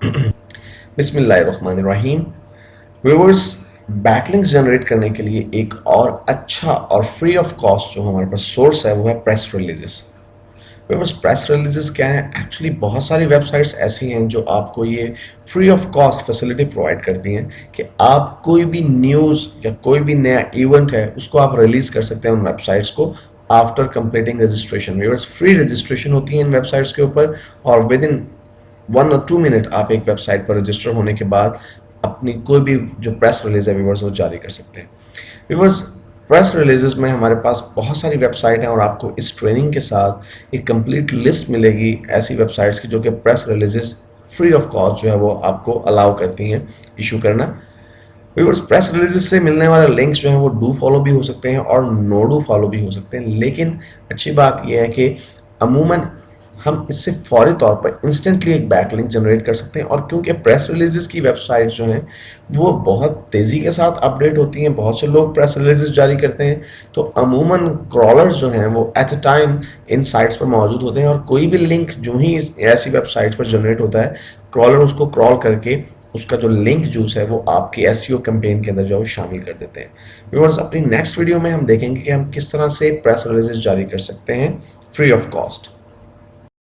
बिस्मिल्लाहिर्रहमानिर्रहीम। Viewers, backlinks generate करने के लिए एक और अच्छा और फ्री ऑफ कॉस्ट जो हमारे पास सोर्स है वो है press releases. Viewers, press releases क्या है? एक्चुअली बहुत सारी वेबसाइट्स ऐसी हैं जो आपको ये free of cost facility provide करती हैं कि आप कोई भी न्यूज़ या कोई भी नया इवेंट है उसको आप रिलीज कर सकते हैं उन वेबसाइट्स को after completing registration. Viewers, free registration होती है इन वेबसाइट्स के ऊपर और विद इन 1 और 2 मिनट आप एक वेबसाइट पर रजिस्टर होने के बाद अपनी कोई भी जो प्रेस रिलीज है व्यूअर्स वो जारी कर सकते हैं। व्यूअर्स, प्रेस रिलीजेस में हमारे पास बहुत सारी वेबसाइट हैं और आपको इस ट्रेनिंग के साथ एक कंप्लीट लिस्ट मिलेगी ऐसी वेबसाइट्स की जो कि press releases free of cost जो है वो आपको अलाउ करती हैं इशू करना। व्यूअर्स, प्रेस रिलीजेस से मिलने वाले लिंक्स जो हैं वो डू फॉलो भी हो सकते हैं और नो डू फॉलो भी हो सकते हैं, लेकिन अच्छी बात यह है कि अमूमन हम इससे फौरी तौर पर इंस्टेंटली एक बैकलिंक जनरेट कर सकते हैं। और क्योंकि प्रेस रिलीजेस की वेबसाइट जो हैं वो बहुत तेज़ी के साथ अपडेट होती हैं, बहुत से लोग प्रेस रिलीजेस जारी करते हैं, तो अमूमन क्रॉलर्स जो हैं वो at a time in sites पर मौजूद होते हैं और कोई भी लिंक जो ही ऐसी वेबसाइट पर जनरेट होता है, क्रॉलर उसको क्रॉल करके उसका जो लिंक जूस है वो आपके एसईओ कैंपेन के अंदर जो है वो शामिल कर देते हैं। व्यूअर्स, अपनी नेक्स्ट वीडियो में हम देखेंगे कि हम किस तरह से प्रेस रिलीजेस जारी कर सकते हैं फ्री ऑफ कॉस्ट।